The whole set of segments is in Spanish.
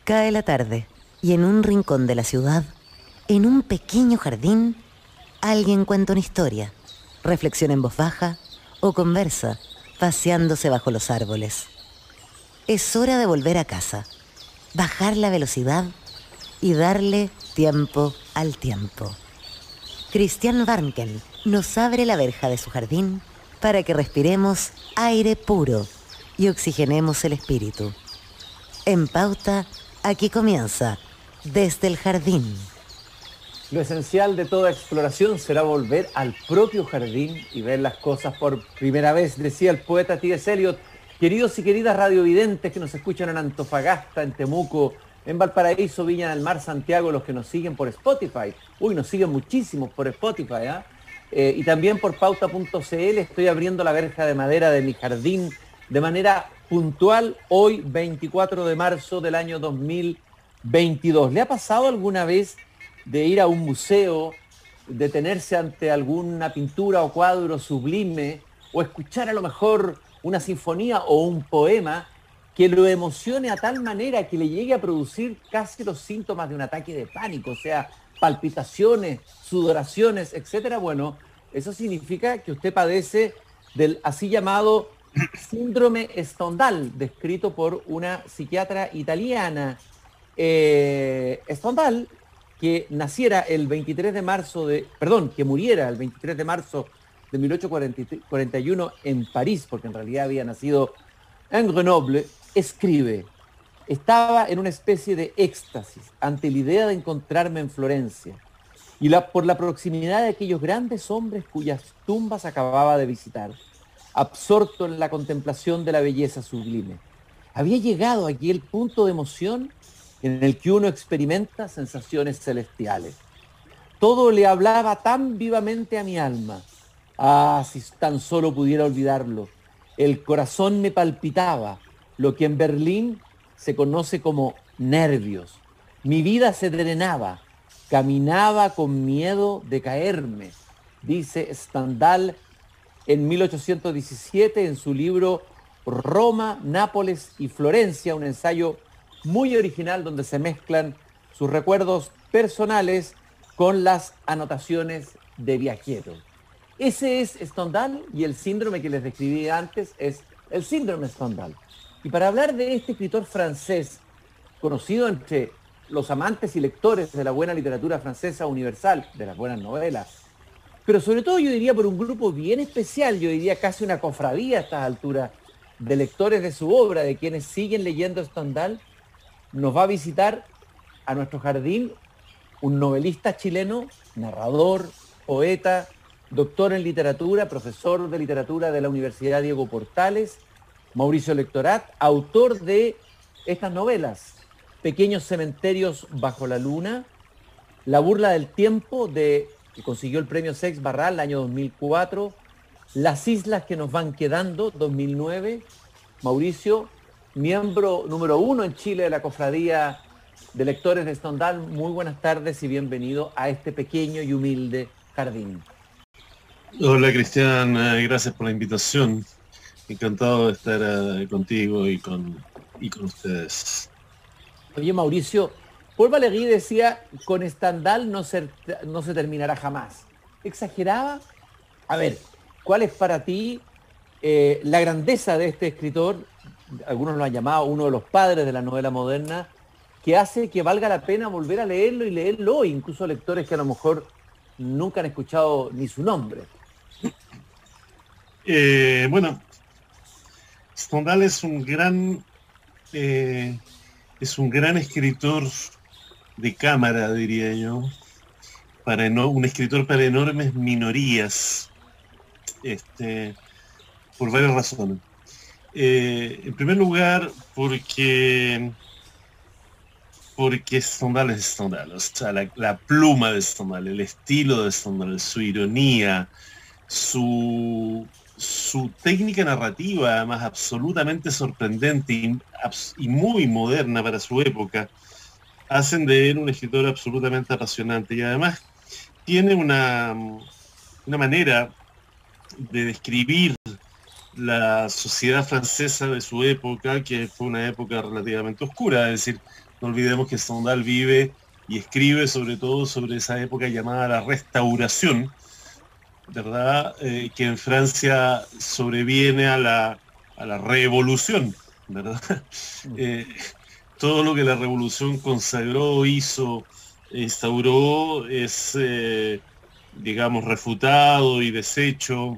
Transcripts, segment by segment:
Cae la tarde y en un rincón de la ciudad, en un pequeño jardín, alguien cuenta una historia, reflexiona en voz baja o conversa, paseándose bajo los árboles. Es hora de volver a casa, bajar la velocidad y darle tiempo al tiempo. Christian Warnken nos abre la verja de su jardín para que respiremos aire puro y oxigenemos el espíritu. En Pauta, aquí comienza Desde el Jardín. Lo esencial de toda exploración será volver al propio jardín y ver las cosas por primera vez, decía el poeta T.S. Eliot. Queridos y queridas radiovidentes que nos escuchan en Antofagasta, en Temuco, en Valparaíso, Viña del Mar, Santiago, los que nos siguen por Spotify. Uy, nos siguen muchísimos por Spotify, y también por pauta.cl. Estoy abriendo la verja de madera de mi jardín de manera puntual hoy, 24 de marzo del año 2022. ¿Le ha pasado alguna vez de ir a un museo, detenerse ante alguna pintura o cuadro sublime, o escuchar a lo mejor una sinfonía o un poema que lo emocione a tal manera que le llegue a producir casi los síntomas de un ataque de pánico, o sea, palpitaciones, sudoraciones, etcétera? Bueno, eso significa que usted padece del así llamado síndrome Stendhal, descrito por una psiquiatra italiana. Stendhal, que naciera el 23 de marzo que muriera el 23 de marzo de 1841 en París, porque en realidad había nacido en Grenoble, escribe: estaba en una especie de éxtasis ante la idea de encontrarme en Florencia y por la proximidad de aquellos grandes hombres cuyas tumbas acababa de visitar, absorto en la contemplación de la belleza sublime. Había llegado aquí el punto de emoción en el que uno experimenta sensaciones celestiales. Todo le hablaba tan vivamente a mi alma. Ah, si tan solo pudiera olvidarlo. El corazón me palpitaba, lo que en Berlín se conoce como nervios. Mi vida se drenaba, caminaba con miedo de caerme, dice Stendhal en 1817 en su libro Roma, Nápoles y Florencia, un ensayo muy original donde se mezclan sus recuerdos personales con las anotaciones de viajero. Ese es Stendhal, y el síndrome que les describí antes es el síndrome Stendhal. Y para hablar de este escritor francés, conocido entre los amantes y lectores de la buena literatura francesa universal, de las buenas novelas, pero sobre todo yo diría por un grupo bien especial, yo diría casi una cofradía a estas alturas, de lectores de su obra, de quienes siguen leyendo Stendhal, nos va a visitar a nuestro jardín un novelista chileno, narrador, poeta, doctor en literatura, profesor de literatura de la Universidad Diego Portales, Mauricio Lectorat, autor de estas novelas: Pequeños cementerios bajo la luna, La burla del tiempo, que consiguió el premio Seix Barral el año 2004, Las islas que nos van quedando, 2009. Mauricio, miembro número 1 en Chile de la cofradía de lectores de Stendhal, muy buenas tardes y bienvenido a este pequeño y humilde jardín. Hola Cristian, gracias por la invitación. Encantado de estar contigo y con ustedes. Oye Mauricio, Paul Valéry decía: con Stendhal no se terminará jamás. ¿Exageraba? A ver, ¿cuál es para ti la grandeza de este escritor? Algunos lo han llamado uno de los padres de la novela moderna, que hace que valga la pena volver a leerlo y leerlo hoy, incluso lectores que a lo mejor nunca han escuchado ni su nombre. Bueno, Stendhal es un gran escritor de cámara, diría yo, un escritor para enormes minorías, por varias razones. En primer lugar, porque Stendhal es Stendhal, o sea, la pluma de Stendhal, el estilo de Stendhal, su ironía, su técnica narrativa, además absolutamente sorprendente y muy moderna para su época, hacen de él un escritor absolutamente apasionante. Y además tiene una manera de describir la sociedad francesa de su época, que fue una época relativamente oscura. Es decir, no olvidemos que Stendhal vive y escribe sobre todo sobre esa época llamada la Restauración, ¿verdad? Que en Francia sobreviene a la Revolución, ¿verdad? Todo lo que la Revolución consagró, hizo, instauró es, digamos, refutado y deshecho,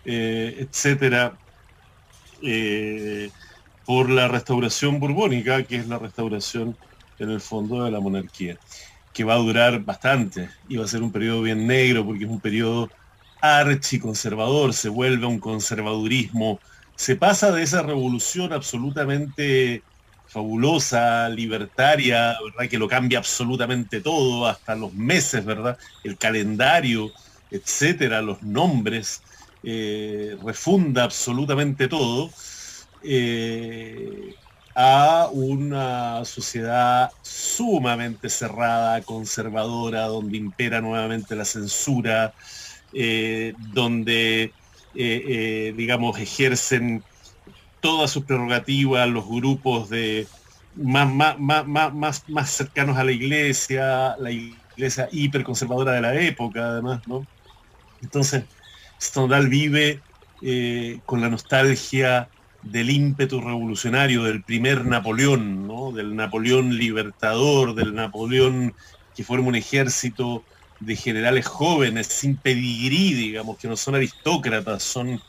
etcétera, por la restauración borbónica, que es la restauración en el fondo de la monarquía, que va a durar bastante y va a ser un periodo bien negro porque es un periodo archiconservador, se vuelve a un conservadurismo, se pasa de esa revolución absolutamente fabulosa, libertaria, ¿verdad? Que lo cambia absolutamente todo, hasta los meses, ¿verdad? El calendario, etcétera, los nombres, refunda absolutamente todo, a una sociedad sumamente cerrada, conservadora, donde impera nuevamente la censura, donde, digamos, ejercen todas sus prerrogativas los grupos de más cercanos a la iglesia hiperconservadora de la época, además, ¿no? Entonces, Stendhal vive con la nostalgia del ímpetu revolucionario, del primer Napoleón, ¿no? Del Napoleón libertador, del Napoleón que forma un ejército de generales jóvenes, sin pedigrí, digamos, que no son aristócratas, son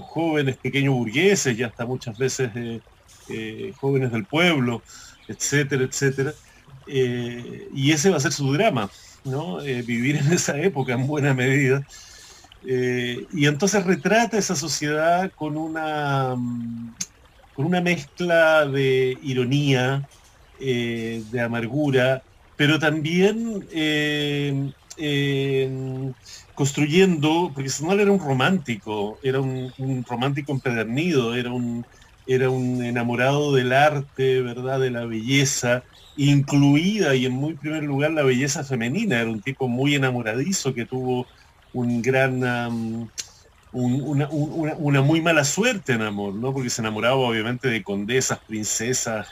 jóvenes pequeños burgueses y hasta muchas veces jóvenes del pueblo, etcétera, etcétera. Y ese va a ser su drama, ¿no? Vivir en esa época en buena medida. Y entonces retrata esa sociedad con una mezcla de ironía, de amargura, pero también construyendo, porque Stendhal era un romántico, era un romántico empedernido, era un enamorado del arte, ¿verdad? De la belleza, incluida y en muy primer lugar la belleza femenina. Era un tipo muy enamoradizo que tuvo un gran, una muy mala suerte en amor, ¿no? Porque se enamoraba obviamente de condesas, princesas,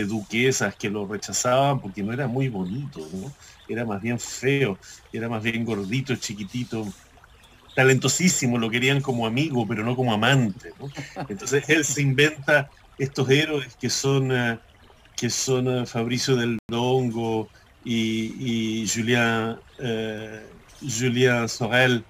duquesas que lo rechazaban porque no era muy bonito, ¿no? Era más bien feo, era más bien gordito, chiquitito, talentosísimo, lo querían como amigo, pero no como amante, ¿no? Entonces él se inventa estos héroes que son Fabricio del Dongo y Julien Sorel,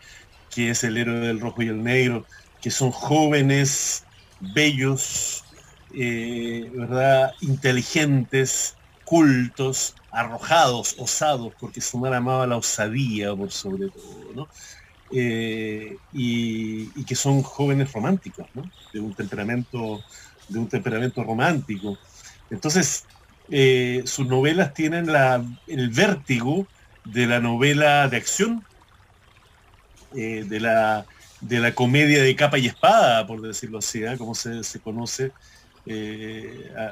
que es el héroe del rojo y el negro, que son jóvenes, bellos, ¿verdad? Inteligentes, cultos, arrojados, osados, porque Stendhal amaba la osadía por sobre todo, ¿no? Y que son jóvenes románticos, ¿no? De un temperamento romántico. Entonces, sus novelas tienen el vértigo de la novela de acción, de la comedia de capa y espada, por decirlo así, ¿eh? Como se conoce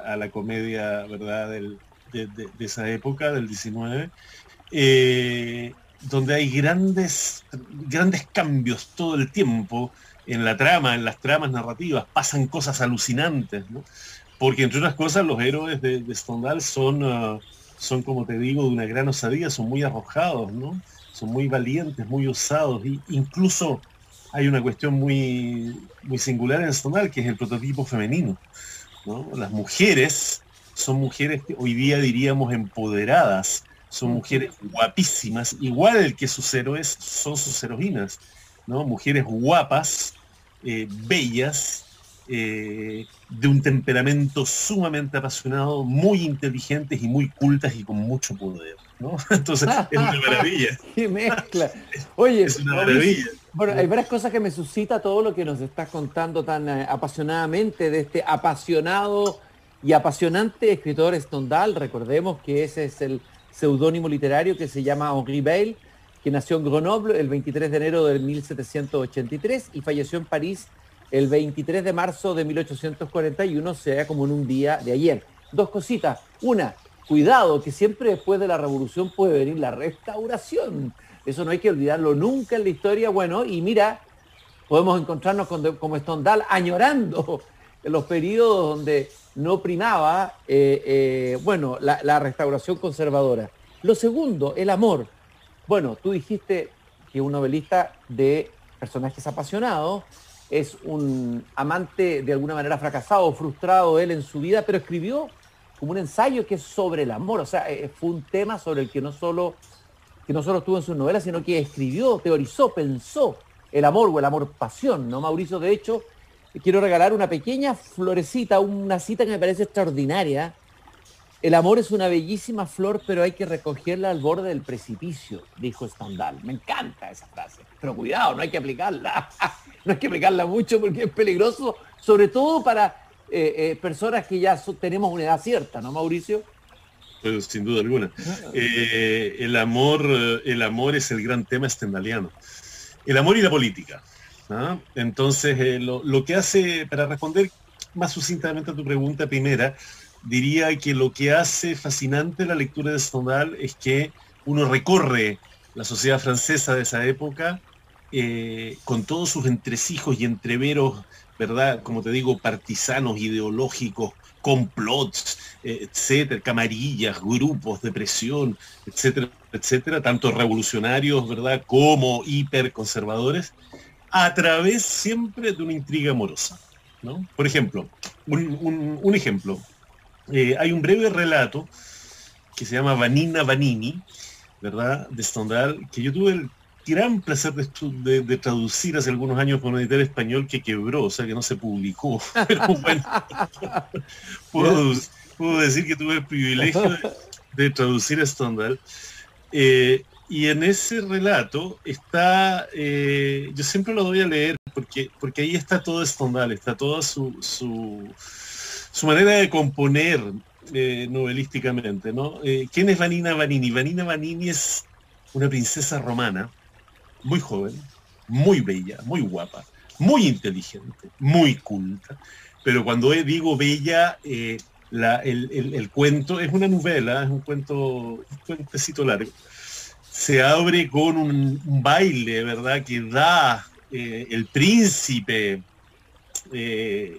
a la comedia, ¿verdad? De esa época, del 19, donde hay grandes cambios todo el tiempo en la trama, en las tramas narrativas, pasan cosas alucinantes, ¿no? Porque entre otras cosas los héroes de Stendhal son, como te digo, de una gran osadía, son muy arrojados, ¿no? Son muy valientes, muy osados, y incluso hay una cuestión muy, muy singular en Stendhal, que es el prototipo femenino, ¿no? Las mujeres son mujeres que hoy día diríamos empoderadas, son mujeres guapísimas, igual que sus héroes son sus heroínas, ¿no? Mujeres guapas, bellas, de un temperamento sumamente apasionado, muy inteligentes y muy cultas y con mucho poder, ¿no? Entonces es una maravilla. ¡Qué mezcla! Oye, es una maravilla. Bueno, hay varias cosas que me suscita todo lo que nos estás contando tan apasionadamente de este apasionado y apasionante escritor Stendhal. Recordemos que ese es el seudónimo literario que se llama Henri Beyle, que nació en Grenoble el 23 de enero de 1783 y falleció en París el 23 de marzo de 1841, sea como en un día de ayer. Dos cositas. Una, cuidado, que siempre después de la revolución puede venir la restauración. Eso no hay que olvidarlo nunca en la historia. Bueno, y mira, podemos encontrarnos como Stendhal añorando los periodos donde no primaba la restauración conservadora. Lo segundo, el amor. Bueno, tú dijiste que un novelista de personajes apasionados es un amante de alguna manera fracasado, frustrado él en su vida, pero escribió como un ensayo que es sobre el amor. O sea, fue un tema sobre el que no solo estuvo en sus novelas, sino que escribió, teorizó, pensó el amor o el amor-pasión, ¿no, Mauricio? De hecho, quiero regalar una pequeña florecita, una cita que me parece extraordinaria. El amor es una bellísima flor, pero hay que recogerla al borde del precipicio, dijo Stendhal. Me encanta esa frase. Pero cuidado, no hay que aplicarla. No hay que aplicarla mucho porque es peligroso, sobre todo para personas que ya tenemos una edad cierta, ¿no, Mauricio? Pues sin duda alguna. El amor es el gran tema stendhaliano. El amor y la política, ¿no? Entonces, lo que hace, para responder más sucintamente a tu pregunta primera, diría que lo que hace fascinante la lectura de Stendhal es que uno recorre la sociedad francesa de esa época con todos sus entresijos y entreveros, ¿verdad? Como te digo, partisanos, ideológicos, complots, etcétera, camarillas, grupos de presión, etcétera, etcétera, tanto revolucionarios, ¿verdad?, como hiperconservadores, a través siempre de una intriga amorosa, ¿no? Por ejemplo, un ejemplo. Hay un breve relato que se llama Vanina Vanini, ¿verdad?, de Stendhal, que yo tuve el gran placer de traducir hace algunos años con un editor español que quebró, o sea que no se publicó. Pero bueno, puedo decir que tuve el privilegio de traducir a Stendhal. Y en ese relato está, yo siempre lo doy a leer porque ahí está todo Stendhal, está toda su manera de componer novelísticamente, ¿no? ¿Quién es Vanina Vanini? Vanina Vanini es una princesa romana, muy joven, muy bella, muy guapa, muy inteligente, muy culta, pero cuando digo bella, el cuento es una novela, es un cuentecito largo, se abre con un baile, ¿verdad?, que da el príncipe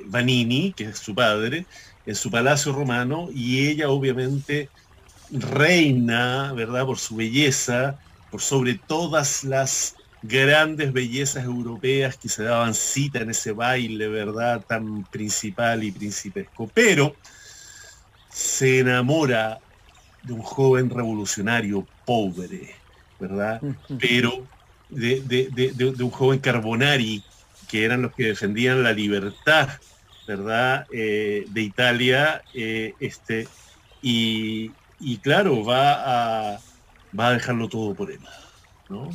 Vanini, que es su padre, en su palacio romano, y ella obviamente reina, ¿verdad?, por su belleza, por sobre todas las grandes bellezas europeas que se daban cita en ese baile, ¿verdad?, tan principal y principesco. Pero se enamora de un joven revolucionario pobre, ¿verdad? Pero de un joven Carbonari, que eran los que defendían la libertad, ¿verdad?, de Italia, y claro, va a dejarlo todo por él, ¿no?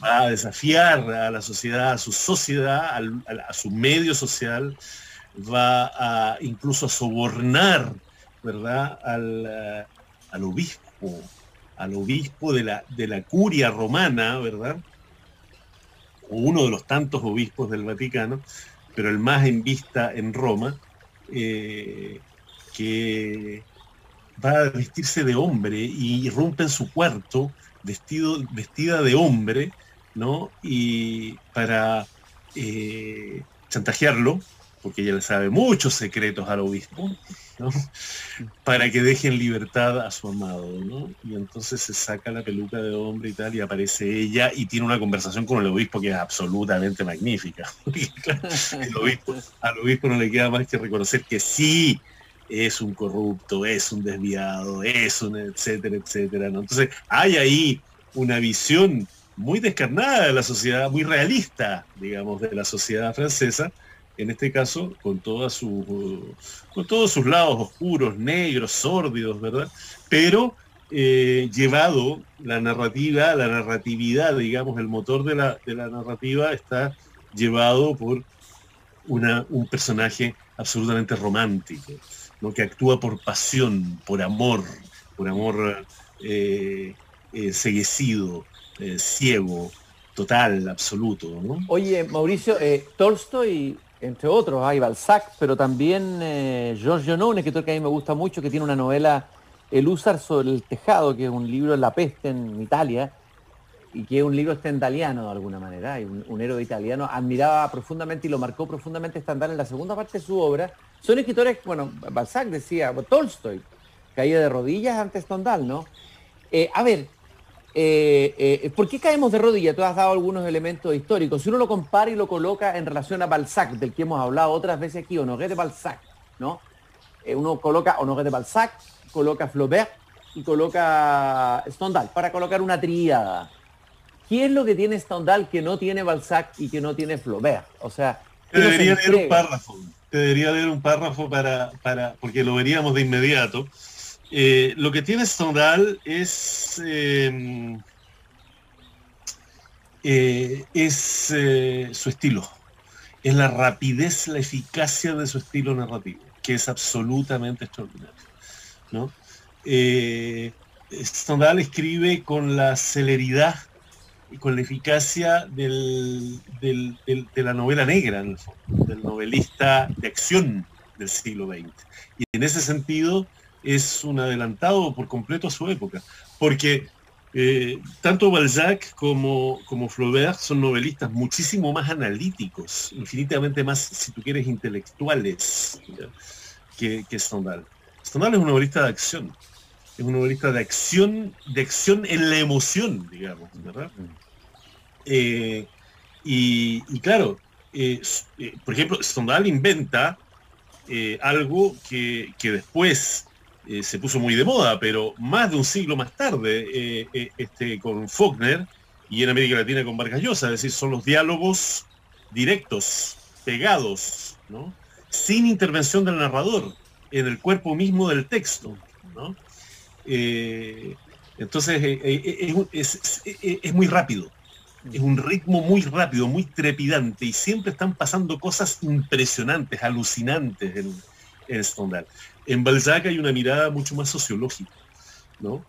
Va a desafiar a la sociedad, a su sociedad, a su medio social, va incluso a sobornar, ¿verdad?, al obispo de la curia romana, ¿verdad?, o uno de los tantos obispos del Vaticano, pero el más en vista en Roma, que va a vestirse de hombre y irrumpe en su cuarto vestida de hombre, ¿no? Y para chantajearlo, porque ella le sabe muchos secretos al obispo, ¿no?, para que deje en libertad a su amado, ¿no? Y entonces se saca la peluca de hombre y tal, y aparece ella y tiene una conversación con el obispo que es absolutamente magnífica. Al obispo no le queda más que reconocer que sí, es un corrupto, es un desviado, es un etcétera, etcétera, ¿no? Entonces hay ahí una visión muy descarnada de la sociedad, muy realista, digamos, de la sociedad francesa, en este caso, con todos sus lados oscuros, negros, sórdidos, ¿verdad? Pero llevado la narratividad, digamos, el motor de la narrativa está llevado por un personaje absolutamente romántico, ¿no?, que actúa por pasión, por amor ceguecido, ciego, total, absoluto, ¿no? Oye, Mauricio, Tolstoy, entre otros, hay Balzac, pero también Georges Genot, un escritor que a mí me gusta mucho, que tiene una novela, El húsar sobre el tejado, que es un libro de la peste en Italia. y que es un libro stendhaliano de alguna manera, y un héroe italiano, admiraba profundamente y lo marcó profundamente Stendhal en la segunda parte de su obra. Son escritores, bueno, Balzac decía, Tolstoy, caía de rodillas ante Stendhal, ¿no? ¿Por qué caemos de rodillas? Tú has dado algunos elementos históricos. Si uno lo compara y lo coloca en relación a Balzac, del que hemos hablado otras veces aquí, Honoré de Balzac, ¿no? Uno coloca Honoré de Balzac, coloca Flaubert y coloca Stendhal, para colocar una tríada. ¿Qué es lo que tiene Stendhal que no tiene Balzac y que no tiene Flaubert? O sea, te debería leer un párrafo. Te debería leer un párrafo porque lo veríamos de inmediato. Lo que tiene Stendhal es su estilo. Es la rapidez, la eficacia de su estilo narrativo, que es absolutamente extraordinario, ¿no? Stendhal escribe con la celeridad y con la eficacia de la novela negra, en el fondo, del novelista de acción del siglo XX. Y en ese sentido es un adelantado por completo a su época, porque tanto Balzac como Flaubert son novelistas muchísimo más analíticos, infinitamente más, si tú quieres, intelectuales que Stendhal. Stendhal es un novelista de acción. Es un novelista de acción en la emoción, digamos, ¿verdad? Y claro, por ejemplo, Stendhal inventa algo que después se puso muy de moda, pero más de un siglo más tarde, con Faulkner y en América Latina con Vargas Llosa, es decir, son los diálogos directos, pegados, ¿no? Sin intervención del narrador, en el cuerpo mismo del texto, ¿no? Entonces es muy rápido, es un ritmo muy rápido, muy trepidante, y siempre están pasando cosas impresionantes, alucinantes en Stendhal. En Balzac hay una mirada mucho más sociológica, ¿no?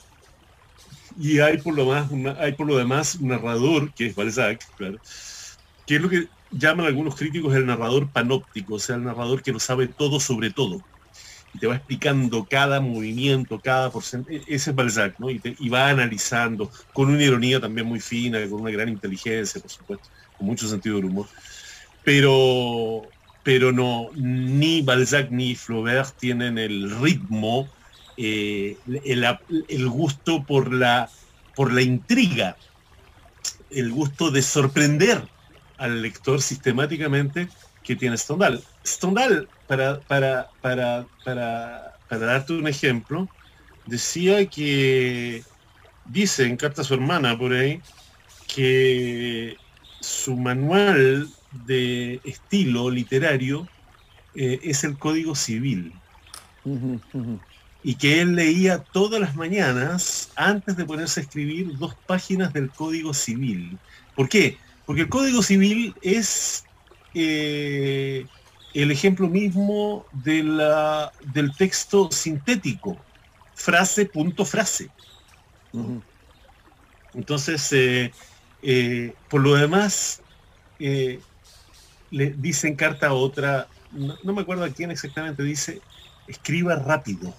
Y hay por lo demás un narrador, que es Balzac, claro, que es lo que llaman algunos críticos el narrador panóptico, o sea, el narrador que lo sabe todo sobre todo. Y te va explicando cada movimiento, cada porcentaje. Ese es Balzac, ¿no? Y va analizando, con una ironía también muy fina, con una gran inteligencia, por supuesto, con mucho sentido del humor. Pero no, ni Balzac ni Flaubert tienen el ritmo, el gusto por la intriga, el gusto de sorprender al lector sistemáticamente que tiene Stendhal. Stendhal, para darte un ejemplo, decía que, dice en carta a su hermana por ahí, que su manual de estilo literario es el Código Civil. Y que él leía todas las mañanas, antes de ponerse a escribir, 2 páginas del Código Civil. ¿Por qué? Porque el Código Civil es el ejemplo mismo del texto sintético, frase, punto, frase. Entonces, por lo demás, le dice en carta a otra, no me acuerdo a quién exactamente, dice, escriba rápido,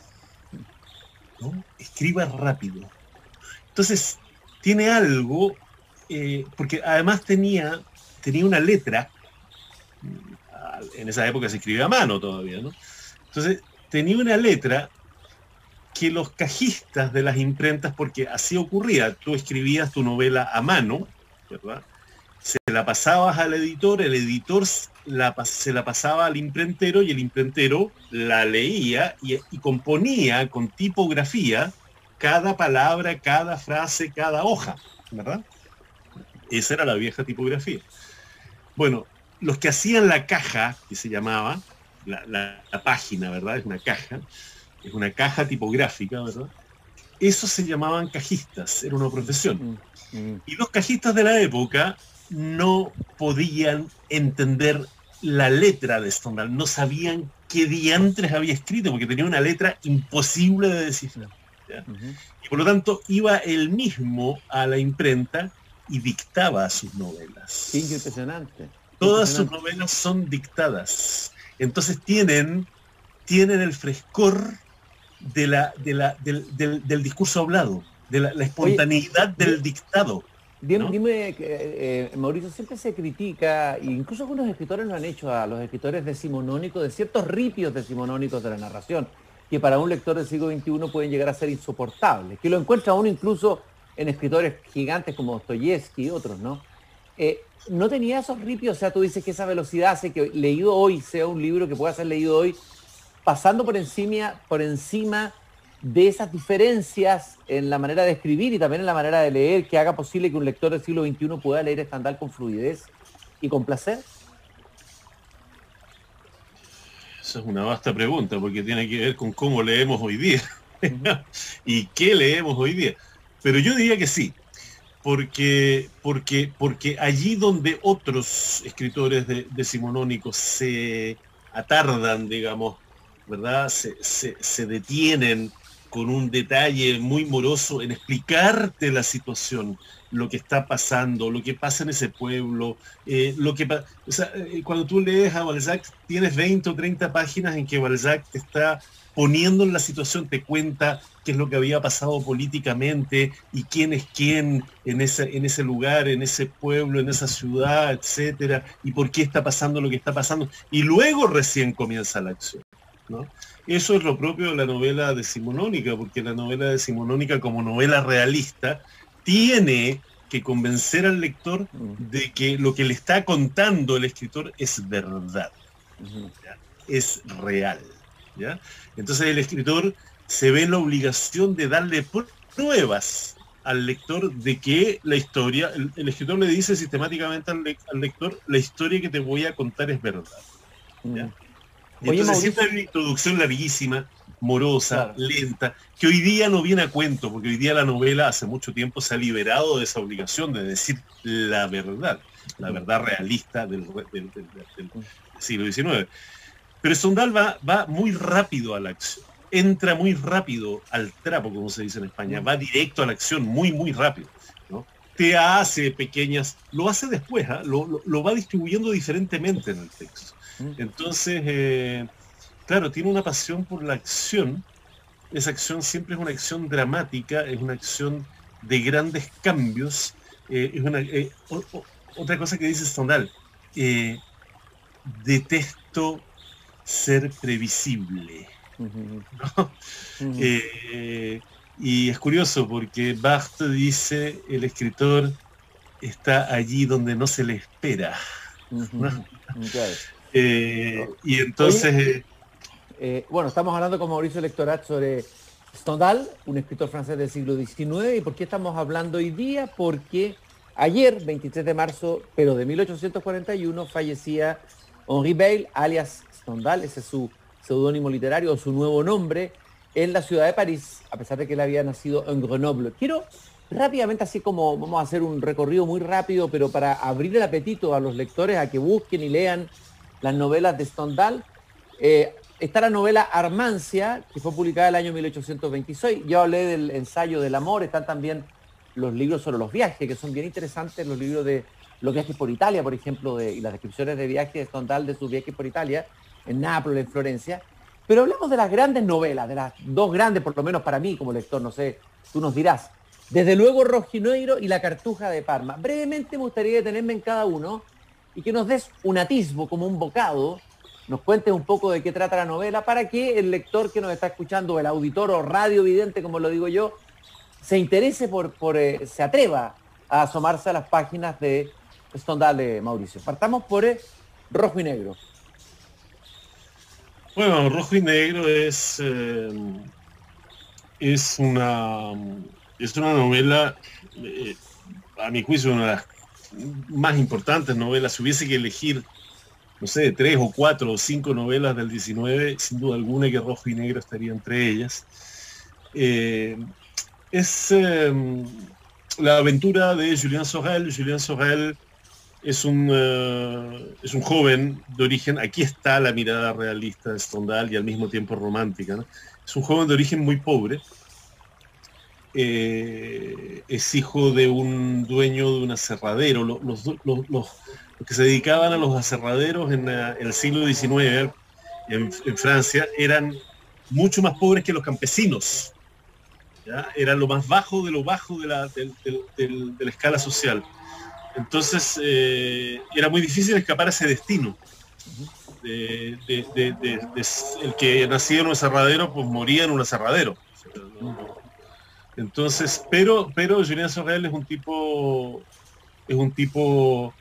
¿no? Escriba rápido. Entonces, tiene algo, porque además tenía una letra, en esa época se escribía a mano todavía, ¿no? Entonces, tenía una letra que los cajistas de las imprentas, porque así ocurría, tú escribías tu novela a mano, ¿verdad? Se la pasabas al editor, el editor se la pasaba al imprentero y el imprentero la leía y componía con tipografía cada palabra, cada frase, cada hoja, ¿verdad? Esa era la vieja tipografía. Bueno, los que hacían la caja, que se llamaba, la página, ¿verdad? Es una caja tipográfica, ¿verdad? Esos se llamaban cajistas, era una profesión. Y los cajistas de la época no podían entender la letra de Stendhal, no sabían qué diantres había escrito, porque tenía una letra imposible de descifrar. Y por lo tanto iba él mismo a la imprenta y dictaba sus novelas. Sí, impresionante. Todas sus novelas son dictadas. Entonces tienen el frescor del discurso hablado, de la espontaneidad del dictado. ¿no? Dime, Mauricio, siempre se critica, incluso algunos escritores lo han hecho, a los escritores decimonónicos, de ciertos ripios decimonónicos de la narración, que para un lector del siglo XXI pueden llegar a ser insoportables, que lo encuentra uno incluso en escritores gigantes como Dostoyevsky y otros, ¿no? ¿No tenía esos ripios? O sea, tú dices que esa velocidad hace que leído hoy sea un libro que pueda ser leído hoy, pasando por encima de esas diferencias en la manera de escribir y también en la manera de leer, que haga posible que un lector del siglo XXI pueda leer Stendhal con fluidez y con placer? Esa es una vasta pregunta, porque tiene que ver con cómo leemos hoy día y qué leemos hoy día. Pero yo diría que sí, porque allí donde otros escritores decimonónicos se atardan, digamos, ¿verdad? Se detienen con un detalle muy moroso en explicarte la situación, lo que está pasando, lo que pasa en ese pueblo, o sea, cuando tú lees a Balzac, tienes 20 o 30 páginas en que Balzac te está poniendo en la situación, te cuenta qué es lo que había pasado políticamente y quién es quién en ese lugar, en ese pueblo, en esa ciudad, etcétera, y por qué está pasando lo que está pasando. Y luego recién comienza la acción, ¿no? Eso es lo propio de la novela decimonónica, porque la novela decimonónica, como novela realista, tiene que convencer al lector de que lo que le está contando el escritor es verdad, ¿ya? Es real, ¿ya? Entonces el escritor se ve en la obligación de darle pruebas al lector de que la historia, el escritor le dice sistemáticamente al lector, la historia que te voy a contar es verdad, ¿ya? Y Oye, entonces Mauricio, siempre hay una introducción larguísima, morosa, claro, lenta, que hoy día no viene a cuento, porque hoy día la novela hace mucho tiempo se ha liberado de esa obligación de decir la verdad realista del siglo XIX. Pero Stendhal va muy rápido a la acción, entra muy rápido al trapo, como se dice en España, va directo a la acción muy rápido, ¿no? Te hace pequeñas, lo hace después, ¿eh? Lo va distribuyendo diferentemente en el texto. Entonces, claro, tiene una pasión por la acción. Esa acción siempre es una acción dramática, es una acción de grandes cambios. Otra cosa que dice Stendhal, detesto ser previsible, ¿no? Y es curioso porque Barthes dice, el escritor está allí donde no se le espera, ¿no? Claro. Y entonces... Bueno, estamos hablando con Mauricio Lectorat sobre Stendhal, un escritor francés del siglo XIX. ¿Y por qué estamos hablando hoy día? Porque ayer, 23 de marzo, pero de 1841, fallecía Henri Beyle, alias Stendhal, ese es su seudónimo literario, o su nuevo nombre, en la ciudad de París, a pesar de que él había nacido en Grenoble. Quiero rápidamente, así como vamos a hacer un recorrido muy rápido, pero para abrir el apetito a los lectores a que busquen y lean las novelas de Stendhal, está la novela Armancia, que fue publicada el año 1826. Yo hablé del ensayo del amor, están también los libros sobre los viajes, que son bien interesantes, los libros de los viajes por Italia, por ejemplo, y las descripciones de viajes de Stendhal de sus viajes por Italia, en Nápoles, en Florencia. Pero hablemos de las grandes novelas, de las dos grandes, por lo menos para mí como lector, no sé, tú nos dirás. Desde luego Rojinegro y La Cartuja de Parma. Brevemente me gustaría detenerme en cada uno y que nos des un atisbo, como un bocado, nos cuentes un poco de qué trata la novela, para que el lector que nos está escuchando, el auditor o radio vidente, como lo digo yo, se interese se atreva a asomarse a las páginas de Stendhal, Mauricio. Partamos por Rojo y Negro. Bueno, Rojo y Negro es una novela, a mi juicio, una de las más importantes novelas. Si hubiese que elegir, no sé, 3 o 4 o 5 novelas del 19, sin duda alguna que Rojo y Negro estaría entre ellas. Es la aventura de Julien Sorel. Julien Sorel es un joven de origen, aquí está la mirada realista de Stendhal y al mismo tiempo romántica, ¿no? Es un joven de origen muy pobre. Es hijo de un dueño de un aserradero. Los que se dedicaban a los aserraderos en el siglo XIX en Francia eran mucho más pobres que los campesinos, ¿ya? Era lo más bajo de lo bajo de de la escala social. Entonces era muy difícil escapar a ese destino. El que nacía en un aserradero, pues moría en un aserradero. Entonces, pero Julián Sorel es un tipo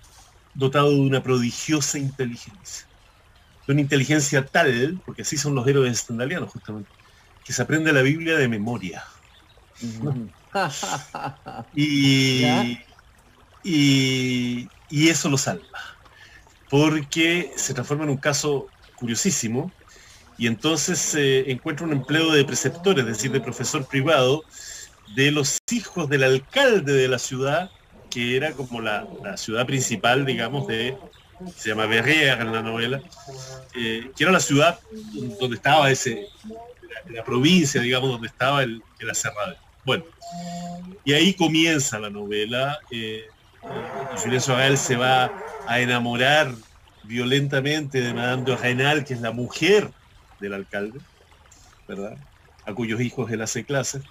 dotado de una prodigiosa inteligencia. De una inteligencia tal, porque así son los héroes estendalianos justamente, que se aprende la Biblia de memoria. y, y eso lo salva. Porque se transforma en un caso curiosísimo y entonces encuentra un empleo de preceptor, es decir, de profesor privado de los hijos del alcalde de la ciudad, que era como la ciudad principal, digamos, se llama Verrières en la novela, que era la ciudad donde estaba la provincia, digamos, donde estaba el aserradero. Bueno, y ahí comienza la novela. Julien Sorel se va a enamorar violentamente de Madame de Rênal, que es la mujer del alcalde, ¿verdad? A cuyos hijos él hace clases.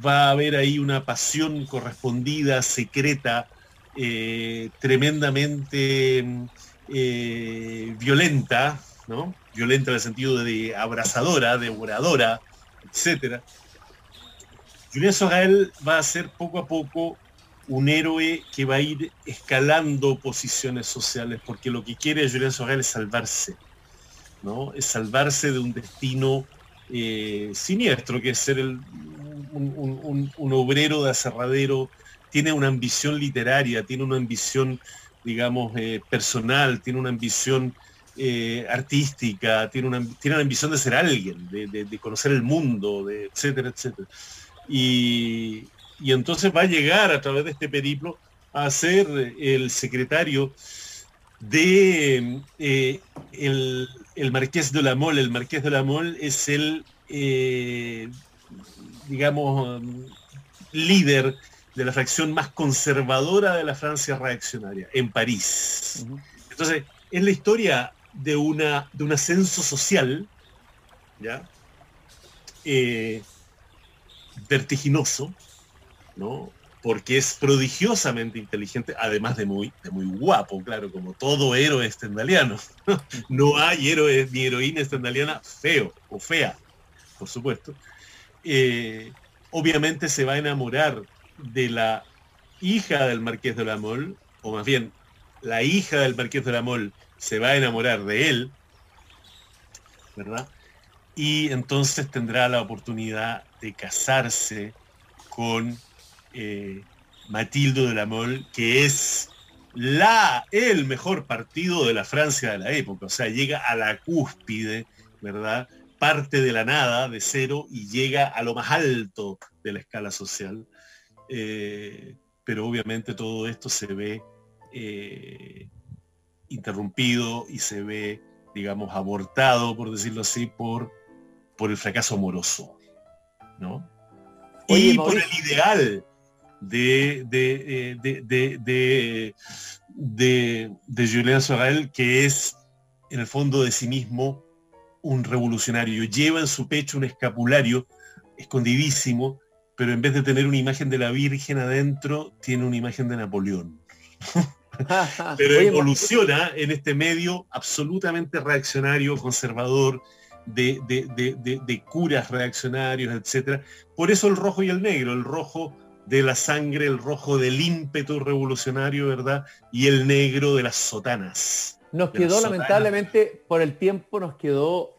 Va a haber ahí una pasión correspondida, secreta, tremendamente violenta, ¿no? Violenta en el sentido de abrasadora, devoradora, etc. Julien Sorel va a ser poco a poco un héroe que va a ir escalando posiciones sociales, porque lo que quiere Julien Sorel es salvarse, ¿no? Es salvarse de un destino siniestro, que es ser un obrero de aserradero. Tiene una ambición literaria, tiene una ambición, digamos, personal, tiene una ambición artística, tiene una ambición de ser alguien, de conocer el mundo, etcétera, etcétera. Y entonces va a llegar a través de este periplo a ser el secretario de el Marqués de la Mole. El Marqués de la Mole es el, digamos, líder de la fracción más conservadora de la Francia reaccionaria, en París. Entonces, es la historia de un ascenso social, ¿ya? Vertiginoso, ¿no? Porque es prodigiosamente inteligente, además de muy guapo, claro, como todo héroe stendhaliano. No hay héroe ni heroína stendhaliana feo o fea, por supuesto. Obviamente se va a enamorar de la hija del Marqués de la Mole, o más bien, la hija del Marqués de la Mole se va a enamorar de él, ¿verdad? Y entonces tendrá la oportunidad de casarse con Mathilde de la Mole, que es el mejor partido de la Francia de la época. O sea, llega a la cúspide, ¿verdad? Parte de la nada, de cero, y llega a lo más alto de la escala social. Pero obviamente todo esto se ve interrumpido y se ve, digamos, abortado, por decirlo así, por el fracaso amoroso, ¿no? Oye, y Mauricio, por el ideal de Julien Sorel, que es, en el fondo de sí mismo, un revolucionario. Lleva en su pecho un escapulario escondidísimo, pero en vez de tener una imagen de la Virgen adentro, tiene una imagen de Napoleón. Pero oye, evoluciona en este medio absolutamente reaccionario, conservador, de curas reaccionarios, etc. Por eso el rojo y el negro, el rojo de la sangre, el rojo del ímpetu revolucionario, ¿verdad? Y el negro de las sotanas. nos quedó, lamentablemente, por el tiempo, nos quedó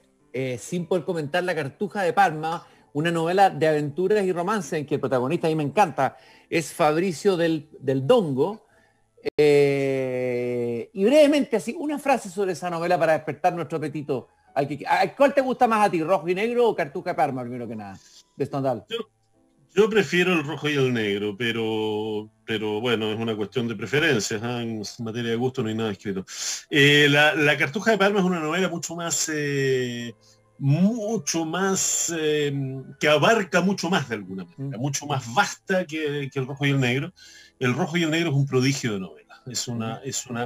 sin poder comentar La Cartuja de Parma, una novela de aventuras y romance en que el protagonista, a mí me encanta, es Fabricio del Dongo. Y brevemente, así, una frase sobre esa novela para despertar nuestro apetito. ¿Cuál te gusta más a ti, rojo y negro o Cartuja de Parma, primero que nada, de Stendhal? Yo prefiero el rojo y el negro, pero bueno, es una cuestión de preferencias, ¿eh? En materia de gusto no hay nada escrito. La Cartuja de Parma es una novela mucho más que abarca mucho más de alguna manera, mucho más vasta que el rojo y el negro. El rojo y el negro es un prodigio de novela.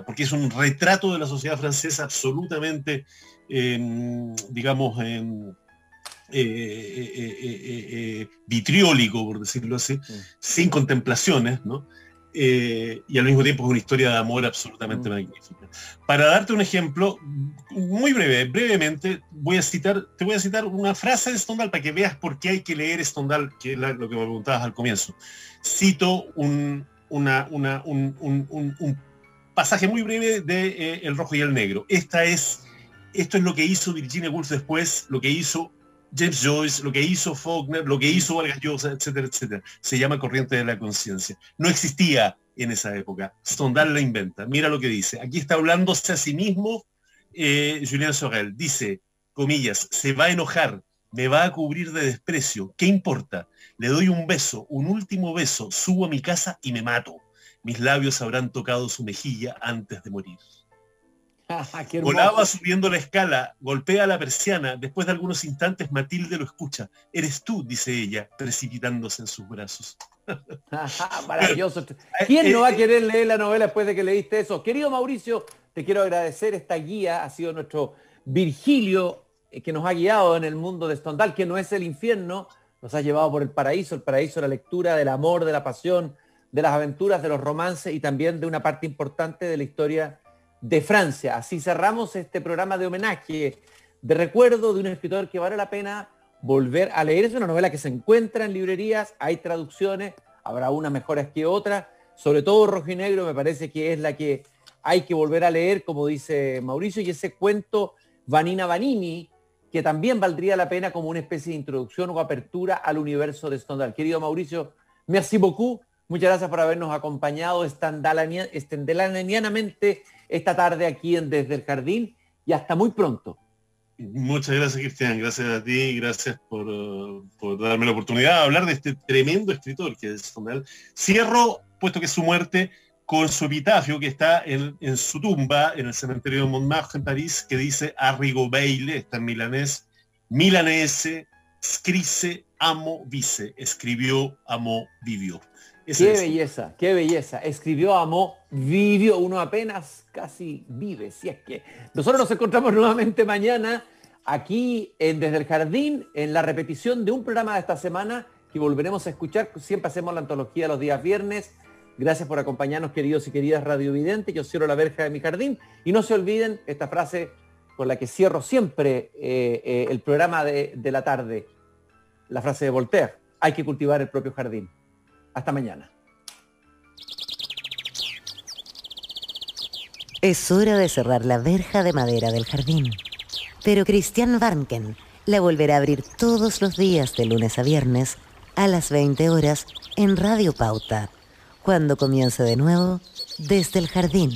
Porque es un retrato de la sociedad francesa absolutamente, digamos, vitriólico, por decirlo así, sin contemplaciones, ¿no? Y al mismo tiempo es una historia de amor absolutamente magnífica. Para darte un ejemplo, muy brevemente, te voy a citar una frase de Stendhal para que veas por qué hay que leer Stendhal, que es lo que me preguntabas al comienzo. Cito un pasaje muy breve de El Rojo y el Negro. Esto es lo que hizo Virginia Woolf después, lo que hizo James Joyce, lo que hizo Faulkner, lo que hizo Vargas Llosa, etcétera, etcétera. Se llama Corriente de la Conciencia. No existía en esa época. Stendhal la inventa. Mira lo que dice. Aquí está hablándose a sí mismo Julien Sorel. Dice, comillas, se va a enojar, me va a cubrir de desprecio. ¿Qué importa? Le doy un beso, un último beso, subo a mi casa y me mato. Mis labios habrán tocado su mejilla antes de morir. Volaba subiendo la escala, golpea la persiana, después de algunos instantes Matilde lo escucha. Eres tú, dice ella, precipitándose en sus brazos. Maravilloso. ¿Quién no va a querer leer la novela después de que leíste eso? Querido Mauricio, te quiero agradecer esta guía, ha sido nuestro Virgilio que nos ha guiado en el mundo de Stendhal, que no es el infierno, nos ha llevado por el paraíso de la lectura, del amor, de la pasión, de las aventuras, de los romances y también de una parte importante de la historia de Francia. Así cerramos este programa de homenaje, de recuerdo de un escritor que vale la pena volver a leer. Es una novela que se encuentra en librerías, hay traducciones, habrá unas mejores que otras, sobre todo Rojo y Negro me parece que es la que hay que volver a leer, como dice Mauricio, y ese cuento Vanina Vanini, que también valdría la pena como una especie de introducción o apertura al universo de Stendhal. Querido Mauricio, merci beaucoup, muchas gracias por habernos acompañado stendhalanianamente esta tarde aquí en Desde el Jardín, y hasta muy pronto. Muchas gracias, Cristian, gracias a ti, gracias por darme la oportunidad de hablar de este tremendo escritor que es Stendhal. Cierro, puesto que es su muerte, con su epitafio que está en su tumba, en el cementerio de Montmartre en París, que dice Arrigo Beile, está en milanés, milanese, scrisse, amo, vice, escribió, amó, vivió. Qué belleza, qué belleza. Escribió, amó, vivió. Uno apenas casi vive. Si es que nosotros nos encontramos nuevamente mañana aquí Desde el Jardín, en la repetición de un programa de esta semana que volveremos a escuchar. Siempre hacemos la antología los días viernes. Gracias por acompañarnos, queridos y queridas radiovidentes. Yo cierro la verja de mi jardín. Y no se olviden esta frase con la que cierro siempre el programa de la tarde. La frase de Voltaire. Hay que cultivar el propio jardín. Hasta mañana. Es hora de cerrar la verja de madera del jardín. Pero Christian Warnken la volverá a abrir todos los días de lunes a viernes a las 20 horas en Radio Pauta, cuando comience de nuevo Desde el Jardín.